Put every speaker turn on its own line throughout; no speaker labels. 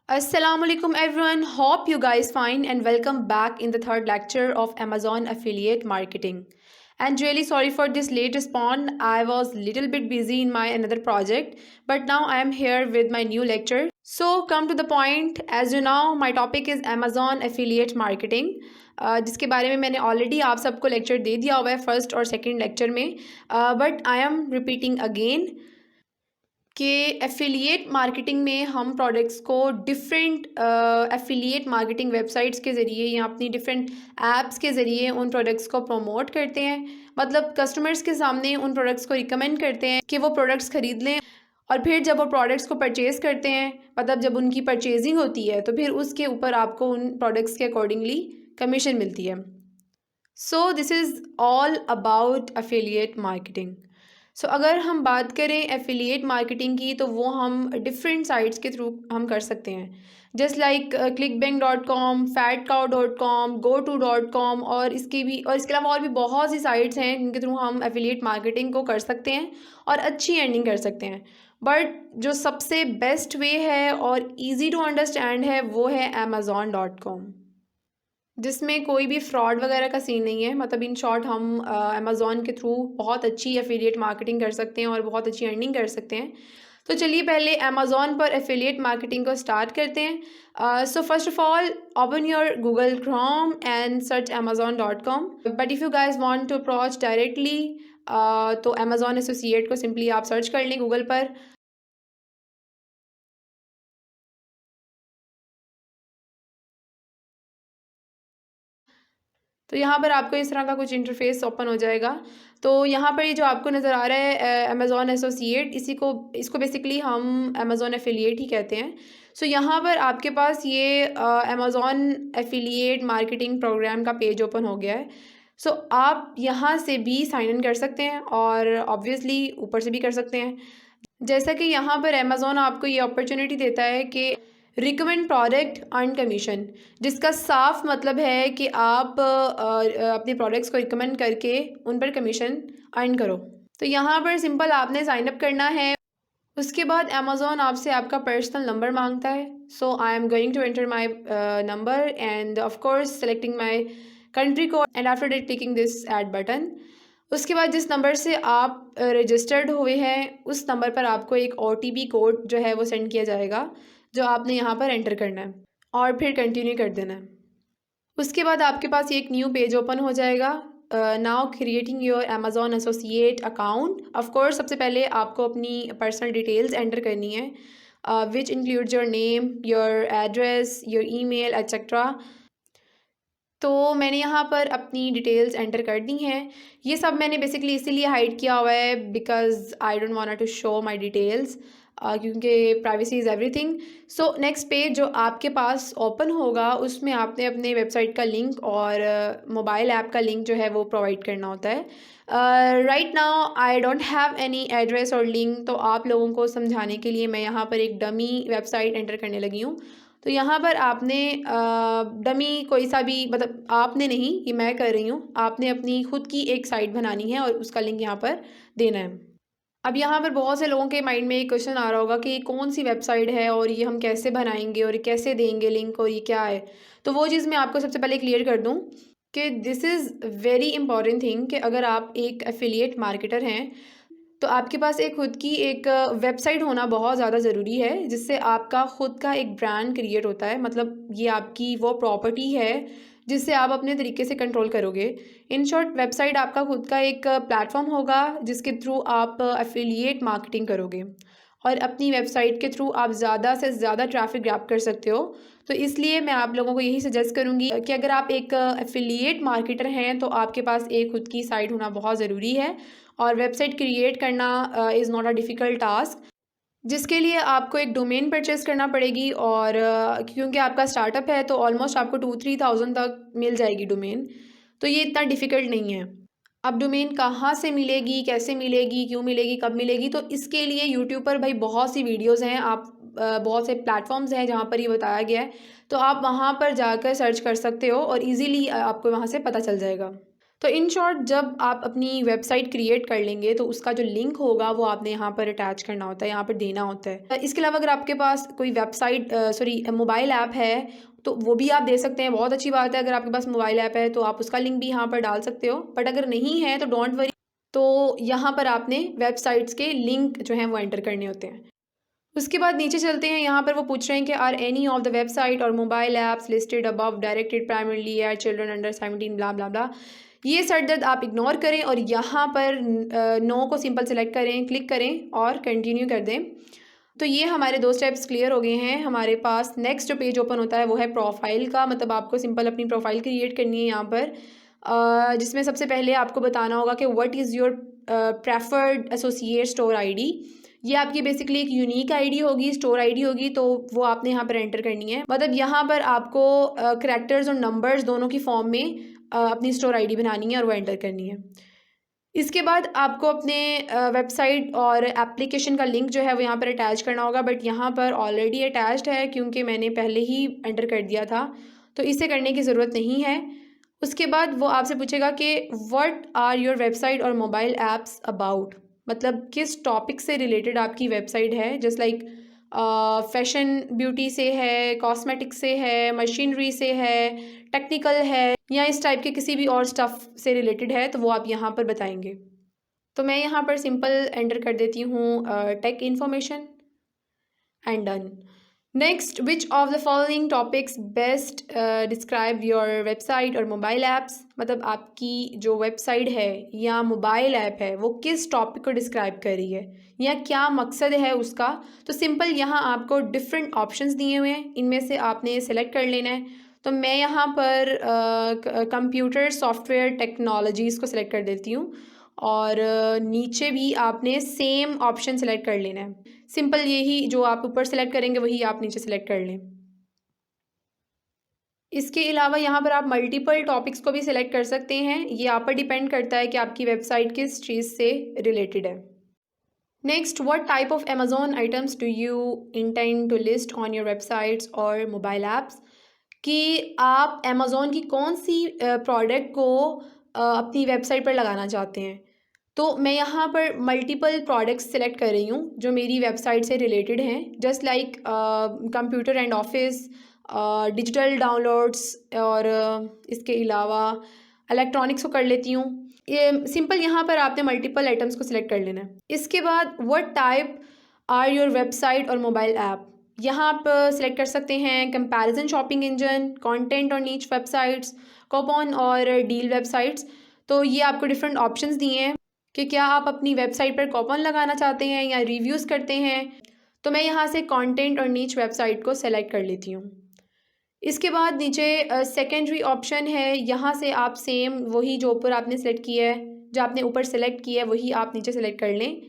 Assalamualaikum everyone. Hope you guys fine and welcome back in the third lecture of Amazon affiliate marketing. And really sorry for this late response. I was little bit busy in my another project, but now I am here with my new lecture. So come to the point. As you know, my topic is Amazon affiliate marketing. जिसके बारे में मैंने already आप सबको lecture दे दिया हुआ है first और सेकंड लेक्चर में, but I am repeating again कि एफिलिएट मार्केटिंग में हम प्रोडक्ट्स को डिफरेंट एफिलिएट मार्केटिंग वेबसाइट्स के ज़रिए या अपनी डिफरेंट ऐप्स के ज़रिए उन प्रोडक्ट्स को प्रमोट करते हैं। मतलब कस्टमर्स के सामने उन प्रोडक्ट्स को रिकमेंड करते हैं कि वो प्रोडक्ट्स ख़रीद लें, और फिर जब वो प्रोडक्ट्स को परचेज़ करते हैं, मतलब जब उनकी परचेजिंग होती है, तो फिर उसके ऊपर आपको उन प्रोडक्ट्स के अकॉर्डिंगली कमीशन मिलती है। So this is all about affiliate marketing. So अगर हम बात करें एफिलिएट मार्केटिंग की, तो वो हम डिफरेंट साइट्स के थ्रू हम कर सकते हैं, just like clickbank.com, fatcow.com, go-to.com, और इसके अलावा और भी बहुत सी साइट्स हैं जिनके थ्रू हम एफिलिएट मार्केटिंग को कर सकते हैं और अच्छी अर्निंग कर सकते हैं। बट जो सबसे बेस्ट वे है और ईज़ी टू अंडरस्टैंड है वो है amazon.com, जिसमें कोई भी फ्रॉड वगैरह का सीन नहीं है। मतलब इन शॉर्ट हम अमेज़ॉन के थ्रू बहुत अच्छी एफिलिएट मार्केटिंग कर सकते हैं और बहुत अच्छी अर्निंग कर सकते हैं। तो चलिए पहले अमेज़ॉन पर एफिलिएट मार्केटिंग को स्टार्ट करते हैं। So first of all open your Google Chrome and search amazon.com, but if you guys want to approach directly तो अमेज़ॉन एसोसिएट को सिंपली आप सर्च कर लें गूगल पर। तो यहाँ पर आपको इस तरह का कुछ इंटरफेस ओपन हो जाएगा। तो यहाँ पर ये जो आपको नज़र आ रहा है अमेज़ॉन एसोसिएट, इसको बेसिकली हम अमेज़ॉन एफिलिएट ही कहते हैं। सो यहाँ पर आपके पास ये अमेज़ॉन एफिलिएट मार्केटिंग प्रोग्राम का पेज ओपन हो गया है। सो आप यहाँ से भी साइन इन कर सकते हैं और ऑब्वियसली ऊपर से भी कर सकते हैं। जैसा कि यहाँ पर अमेज़ॉन आपको ये अपॉर्चुनिटी देता है कि रिकमेंड प्रोडक्ट अर्न कमीशन, जिसका साफ मतलब है कि आप अपने प्रोडक्ट्स को रिकमेंड करके उन पर कमीशन अर्न करो। तो यहाँ पर सिंपल आपने साइन अप करना है। उसके बाद अमेज़ॉन आपसे आपका पर्सनल नंबर मांगता है। So I am going to enter my number and of course selecting my country code and after that clicking this add button. उसके बाद जिस नंबर से आप रजिस्टर्ड हुए हैं उस नंबर पर आपको एक OTP कोड जो है वो सेंड किया जाएगा, जो आपने यहाँ पर एंटर करना है और फिर कंटिन्यू कर देना है। उसके बाद आपके पास एक न्यू पेज ओपन हो जाएगा। Now creating your Amazon associate account. Of course सबसे पहले आपको अपनी पर्सनल डिटेल्स एंटर करनी है, which includes your name, your address, your email etcetera. तो मैंने यहाँ पर अपनी डिटेल्स एंटर कर दी हैं। ये सब मैंने बेसिकली इसीलिए हाइड किया हुआ है because I don't want to show my details, क्योंकि privacy is everything. So next page जो आपके पास ओपन होगा उसमें आपने अपने वेबसाइट का लिंक और मोबाइल ऐप का लिंक जो है वो प्रोवाइड करना होता है। Right now I don't have any address और लिंक, तो आप लोगों को समझाने के लिए मैं यहाँ पर एक डमी वेबसाइट एंटर करने लगी हूँ। तो यहाँ पर आपने डमी कोई सा भी, मतलब आपने नहीं, ये मैं कर रही हूँ, आपने अपनी खुद की एक साइट बनानी है और उसका लिंक यहाँ पर देना है। अब यहाँ पर बहुत से लोगों के माइंड में एक क्वेश्चन आ रहा होगा कि ये कौन सी वेबसाइट है और ये हम कैसे बनाएंगे और ये कैसे देंगे लिंक और ये क्या है। तो वो चीज़ मैं आपको सबसे पहले क्लियर कर दूँ कि this is very important thing कि अगर आप एक एफिलिएट मार्केटर हैं तो आपके पास एक खुद की एक वेबसाइट होना बहुत ज़्यादा ज़रूरी है, जिससे आपका खुद का एक ब्रांड क्रिएट होता है। मतलब ये आपकी वो प्रॉपर्टी है जिससे आप अपने तरीके से कंट्रोल करोगे। इन शॉर्ट वेबसाइट आपका खुद का एक प्लेटफॉर्म होगा जिसके थ्रू आप एफिलिएट मार्केटिंग करोगे और अपनी वेबसाइट के थ्रू आप ज़्यादा से ज़्यादा ट्रैफिक ग्रैब कर सकते हो। तो इसलिए मैं आप लोगों को यही सजेस्ट करूँगी कि अगर आप एक एफिलिएट मार्केटर हैं तो आपके पास एक खुद की साइट होना बहुत ज़रूरी है, और वेबसाइट क्रिएट करना is not a difficult task, जिसके लिए आपको एक डोमेन परचेस करना पड़ेगी। और क्योंकि आपका स्टार्टअप है तो ऑलमोस्ट आपको 2-3 thousand तक मिल जाएगी डोमेन, तो ये इतना डिफ़िकल्ट नहीं है। अब डोमेन कहाँ से मिलेगी, कैसे मिलेगी, क्यों मिलेगी, कब मिलेगी, तो इसके लिए यूट्यूब पर भाई बहुत सी वीडियोज़ हैं, आप बहुत से प्लेटफॉर्म्स हैं जहाँ पर ये बताया गया है, तो आप वहाँ पर जाकर सर्च कर सकते हो और इजीली आपको वहाँ से पता चल जाएगा। तो इन शॉर्ट जब आप अपनी वेबसाइट क्रिएट कर लेंगे तो उसका जो लिंक होगा वो आपने यहाँ पर अटैच करना होता है, यहाँ पर देना होता है। इसके अलावा अगर आपके पास कोई वेबसाइट मोबाइल ऐप है तो वो भी आप दे सकते हैं, बहुत अच्छी बात है। अगर आपके पास मोबाइल ऐप है तो आप उसका लिंक भी यहाँ पर डाल सकते हो, बट अगर नहीं है तो डोंट वरी। तो यहाँ पर आपने वेबसाइट्स के लिंक जो हैं वो एंटर करने होते हैं। उसके बाद नीचे चलते हैं, यहाँ पर वो पूछ रहे हैं कि are any of the website और mobile apps listed above directed primarily at children under 17 blah blah blah. ये सर दर्द आप इग्नोर करें और यहाँ पर नो को सिंपल सेलेक्ट करें, क्लिक करें और कंटिन्यू कर दें। तो ये हमारे 2 स्टेप्स क्लियर हो गए हैं। हमारे पास नेक्स्ट जो पेज ओपन होता है वो है प्रोफाइल का, मतलब आपको सिंपल अपनी प्रोफाइल क्रिएट करनी है यहाँ पर, जिसमें सबसे पहले आपको बताना होगा कि what is your preferred associate store ID. ये आपकी बेसिकली एक यूनिक आईडी होगी, स्टोर आईडी होगी, तो वो आपने यहाँ पर एंटर करनी है। मतलब यहाँ पर आपको करैक्टर्स और नंबर्स दोनों की फॉर्म में अपनी स्टोर आईडी बनानी है और वो एंटर करनी है। इसके बाद आपको अपने वेबसाइट और एप्लीकेशन का लिंक जो है वो यहाँ पर अटैच करना होगा, बट यहाँ पर ऑलरेडी अटैच्ड है क्योंकि मैंने पहले ही एंटर कर दिया था, तो इसे करने की ज़रूरत नहीं है। उसके बाद वो आपसे पूछेगा कि व्हाट आर योर वेबसाइट और मोबाइल ऐप्स अबाउट, मतलब किस टॉपिक से रिलेटेड आपकी वेबसाइट है। जस्ट लाइक फैशन ब्यूटी से है, कॉस्मेटिक से है, मशीनरी से है, टेक्निकल है, या इस टाइप के किसी भी और स्टफ़ से रिलेटेड है तो वो आप यहाँ पर बताएंगे। तो मैं यहाँ पर सिंपल एंटर कर देती हूँ take information and done. Next, which of the following topics best describe your website और मोबाइल ऐप्स, मतलब आपकी जो वेबसाइट है या मोबाइल ऐप है वो किस टॉपिक को डिस्क्राइब कर रही है या क्या मकसद है उसका। तो सिंपल यहाँ आपको डिफरेंट ऑप्शंस दिए हुए हैं, इनमें से आपने सेलेक्ट कर लेना है। तो मैं यहाँ पर कंप्यूटर सॉफ्टवेयर टेक्नोलॉजीज़ को सिलेक्ट कर देती हूँ और नीचे भी आपने सेम ऑप्शन सेलेक्ट कर लेना है। सिंपल यही जो आप ऊपर सेलेक्ट करेंगे वही आप नीचे सेलेक्ट कर लें। इसके अलावा यहाँ पर आप मल्टीपल टॉपिक्स को भी सिलेक्ट कर सकते हैं, ये आप पर डिपेंड करता है कि आपकी वेबसाइट किस चीज़ से रिलेटेड है। Next, what type of Amazon items do you intend to list on your websites और मोबाइल ऐप्स, कि आप अमेज़ॉन की कौन सी प्रोडक्ट को अपनी वेबसाइट पर लगाना चाहते हैं। तो मैं यहाँ पर मल्टीपल प्रोडक्ट्स सेलेक्ट कर रही हूँ जो मेरी वेबसाइट से रिलेटेड हैं, just like computer and office, digital downloads और इसके अलावा इलेक्ट्रॉनिक्स को कर लेती हूँ। ये सिंपल यहाँ पर आपने मल्टीपल आइटम्स को सिलेक्ट कर लेना है। इसके बाद what type are your website और मोबाइल ऐप, यहाँ आप सिलेक्ट कर सकते हैं कंपैरिजन शॉपिंग इंजन, कंटेंट और नीच वेबसाइट्स, कूपन और डील वेबसाइट्स। तो ये आपको डिफरेंट ऑप्शंस दिए हैं कि क्या आप अपनी वेबसाइट पर कूपन लगाना चाहते हैं या रिव्यूज़ करते हैं। तो मैं यहाँ से कंटेंट और नीच वेबसाइट को सेलेक्ट कर लेती हूँ। इसके बाद नीचे सेकेंडरी ऑप्शन है, यहाँ से आप सेम वही जो ऊपर आपने सेलेक्ट किया है, जो आपने ऊपर सेलेक्ट किया है वही आप नीचे सेलेक्ट कर लें।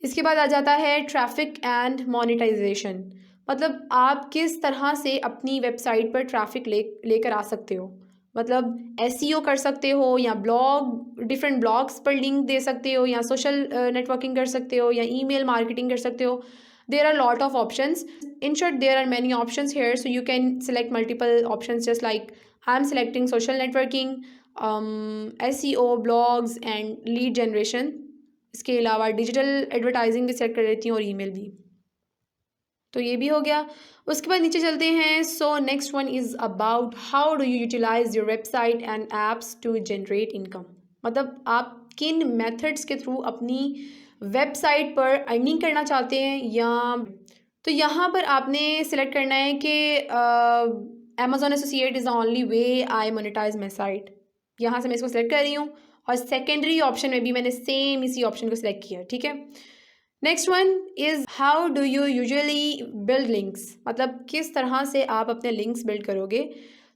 इसके बाद आ जाता है ट्रैफिक एंड मोनेटाइजेशन, मतलब आप किस तरह से अपनी वेबसाइट पर ट्रैफिक लेकर आ सकते हो। मतलब एसईओ कर सकते हो या ब्लॉग, डिफरेंट ब्लॉग्स पर लिंक दे सकते हो या सोशल नेटवर्किंग कर सकते हो या ईमेल मार्केटिंग कर सकते हो। There are lot of options, in short there are many options here, so you can select multiple options just like I am selecting social networking, SEO, blogs and lead generation. इसके अलावा digital advertising भी select कर देती हूँ और email भी। तो ये भी हो गया। उसके बाद नीचे चलते हैं। So next one is about how do you utilize your website and apps to generate income, मतलब आप किन मेथड्स के थ्रू अपनी वेबसाइट पर अर्निंग करना चाहते हैं या। तो यहाँ पर आपने सेलेक्ट करना है कि Amazon associate is the only way I monetize my site. यहाँ से मैं इसको सेलेक्ट कर रही हूँ और सेकेंडरी ऑप्शन में भी मैंने सेम इसी ऑप्शन को सिलेक्ट किया, ठीक है। Next one is how do you usually build links, मतलब किस तरह से आप अपने लिंक्स बिल्ड करोगे।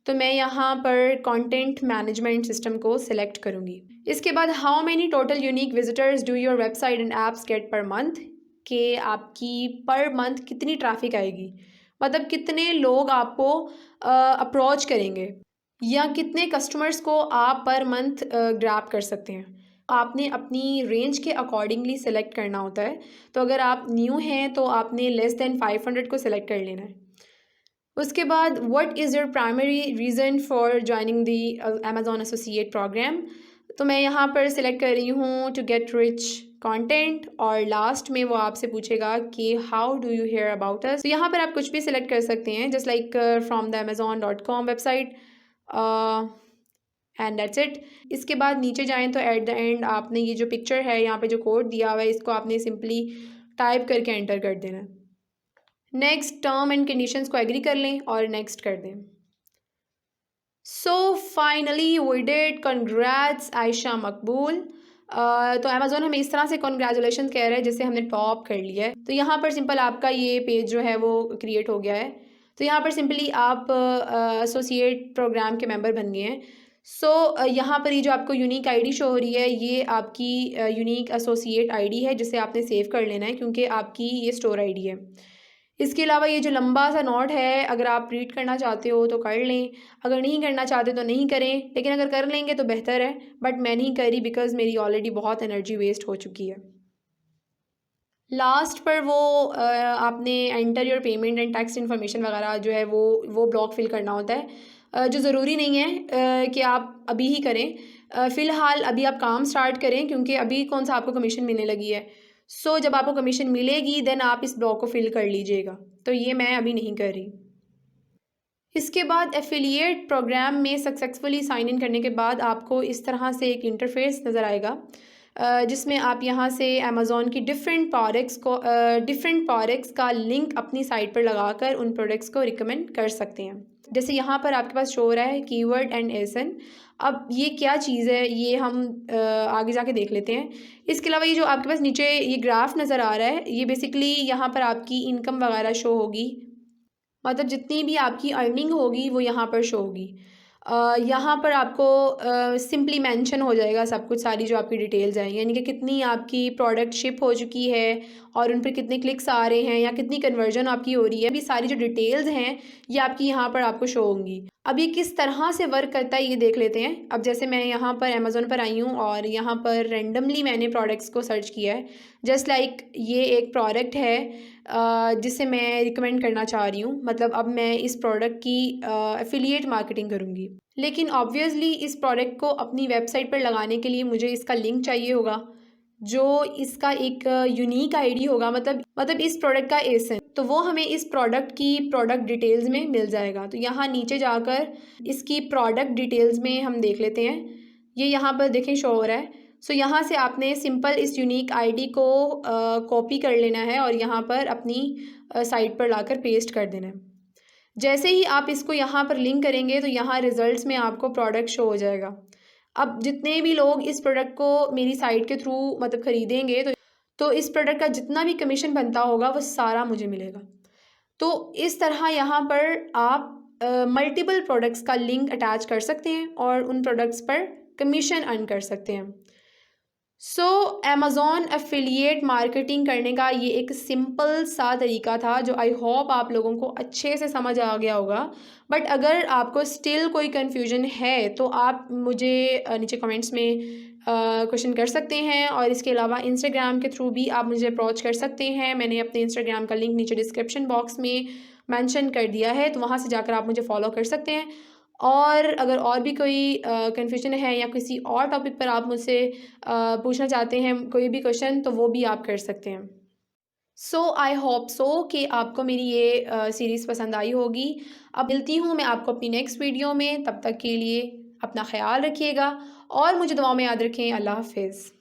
तो मैं यहाँ पर कंटेंट मैनेजमेंट सिस्टम को सिलेक्ट करूँगी। इसके बाद how many total unique visitors do your website and apps get per month, कि आपकी पर मंथ कितनी ट्रैफिक आएगी, मतलब कितने लोग आपको अप्रोच करेंगे या कितने कस्टमर्स को आप पर मंथ ग्रैब कर सकते हैं। आपने अपनी रेंज के अकॉर्डिंगली सेलेक्ट करना होता है। तो अगर आप न्यू हैं तो आपने लेस देन 500 को सिलेक्ट कर लेना है। उसके बाद what is your primary reason for joining the Amazon associate program, तो मैं यहाँ पर सिलेक्ट कर रही हूँ टू गेट रिच कंटेंट, और लास्ट में वो आपसे पूछेगा कि how do you hear about us. तो यहाँ पर आप कुछ भी सिलेक्ट कर सकते हैं, just like from the amazon.com website, and that's it. इसके बाद नीचे जाएं तो एट द एंड आपने ये जो पिक्चर है, यहाँ पे जो कोड दिया हुआ है, इसको आपने सिंपली टाइप करके एंटर कर देना है। नेक्स्ट टर्म एंड कंडीशंस को एग्री कर लें और नेक्स्ट कर दें। So finally we did, congrats Aisha Maqbool. तो अमेज़ोन हमें इस तरह से कॉन्ग्रेचुलेशन कह रहा है जैसे हमने टॉप कर लिया है। तो यहाँ पर सिंपल आपका ये पेज जो है वो क्रिएट हो गया है। तो यहाँ पर सिंपली आप एसोसिएट प्रोग्राम के मेंबर बन गए हैं। सो यहाँ पर ये जो आपको यूनिक आईडी शो हो रही है, ये आपकी यूनिक एसोसिएट आईडी है जिसे आपने सेव कर लेना है, क्योंकि आपकी ये स्टोर आईडी है। इसके अलावा ये जो लंबा सा नोट है, अगर आप रीड करना चाहते हो तो कर लें, अगर नहीं करना चाहते तो नहीं करें, लेकिन अगर कर लेंगे तो बेहतर है। बट मैं नहीं करी बिकॉज़ मेरी ऑलरेडी बहुत एनर्जी वेस्ट हो चुकी है। लास्ट पर वो आपने enter your payment and tax information वगैरह जो है वो ब्लॉक फिल करना होता है, जो ज़रूरी नहीं है कि आप अभी ही करें। फ़िलहाल अभी आप काम स्टार्ट करें, क्योंकि अभी कौन सा आपको कमीशन मिलने लगी है। सो जब आपको कमीशन मिलेगी देन आप इस ब्लॉक को फिल कर लीजिएगा। तो ये मैं अभी नहीं कर रही। इसके बाद एफिलिएट प्रोग्राम में सक्सेसफुली साइन इन करने के बाद आपको इस तरह से एक इंटरफेस नज़र आएगा, जिसमें आप यहाँ से अमेज़ॉन की डिफरेंट प्रोडक्ट्स का लिंक अपनी साइट पर लगाकर उन प्रोडक्ट्स को रिकमेंड कर सकते हैं। जैसे यहाँ पर आपके पास शो हो रहा है कीवर्ड एंड एसन। अब ये क्या चीज़ है ये हम आगे जाके देख लेते हैं। इसके अलावा ये जो आपके पास नीचे ये ग्राफ नज़र आ रहा है, ये बेसिकली यहाँ पर आपकी इनकम वगैरह शो होगी, मतलब जितनी भी आपकी अर्निंग होगी वो यहाँ पर शो होगी। यहाँ पर आपको सिंपली मेंशन हो जाएगा सब कुछ, सारी जो आपकी डिटेल्स हैं, यानी कि कितनी आपकी प्रोडक्ट शिप हो चुकी है और उन पर कितने क्लिक्स आ रहे हैं या कितनी कन्वर्जन आपकी हो रही है। अभी सारी जो डिटेल्स हैं ये आपकी यहाँ पर आपको शो होंगी। अब ये किस तरह से वर्क करता है ये देख लेते हैं। अब जैसे मैं यहाँ पर अमेज़ोन पर आई हूँ और यहाँ पर रेंडमली मैंने प्रोडक्ट्स को सर्च किया है, जस्ट लाइक ये एक प्रोडक्ट है जिसे मैं रिकमेंड करना चाह रही हूँ। मतलब अब मैं इस प्रोडक्ट की एफिलिएट मार्केटिंग करूँगी, लेकिन ऑब्वियसली इस प्रोडक्ट को अपनी वेबसाइट पर लगाने के लिए मुझे इसका लिंक चाहिए होगा, जो इसका एक यूनिक आईडी होगा, मतलब इस प्रोडक्ट का एसन, तो वो हमें इस प्रोडक्ट की प्रोडक्ट डिटेल्स में मिल जाएगा। तो यहाँ नीचे जाकर इसकी प्रोडक्ट डिटेल्स में हम देख लेते हैं। ये यहाँ पर देखें शो हो रहा है। सो यहाँ से आपने सिंपल इस यूनिक आईडी को कॉपी कर लेना है और यहाँ पर अपनी साइट पर लाकर पेस्ट कर देना है। जैसे ही आप इसको यहाँ पर लिंक करेंगे तो यहाँ रिजल्ट्स में आपको प्रोडक्ट शो हो जाएगा। अब जितने भी लोग इस प्रोडक्ट को मेरी साइट के थ्रू मतलब ख़रीदेंगे तो इस प्रोडक्ट का जितना भी कमीशन बनता होगा वो सारा मुझे मिलेगा। तो इस तरह यहाँ पर आप मल्टीपल प्रोडक्ट्स का लिंक अटैच कर सकते हैं और उन प्रोडक्ट्स पर कमीशन अर्न कर सकते हैं। सो अमेज़ॉन एफिलिएट मार्केटिंग करने का ये एक सिंपल सा तरीका था जो आई होप आप लोगों को अच्छे से समझ आ गया होगा। बट अगर आपको स्टिल कोई कन्फ्यूजन है तो आप मुझे नीचे कमेंट्स में क्वेश्चन कर सकते हैं, और इसके अलावा इंस्टाग्राम के थ्रू भी आप मुझे अप्रोच कर सकते हैं। मैंने अपने इंस्टाग्राम का लिंक नीचे डिस्क्रिप्शन बॉक्स में मेंशन कर दिया है, तो वहाँ से जाकर आप मुझे फॉलो कर सकते हैं। और अगर और भी कोई कन्फ्यूजन है या किसी और टॉपिक पर आप मुझसे पूछना चाहते हैं कोई भी क्वेश्चन, तो वो भी आप कर सकते हैं। सो आई होप सो कि आपको मेरी ये सीरीज़ पसंद आई होगी। अब मिलती हूँ मैं आपको अपनी नेक्स्ट वीडियो में, तब तक के लिए अपना ख्याल रखिएगा और मुझे दुआ में याद रखें। अल्लाह हाफिज़।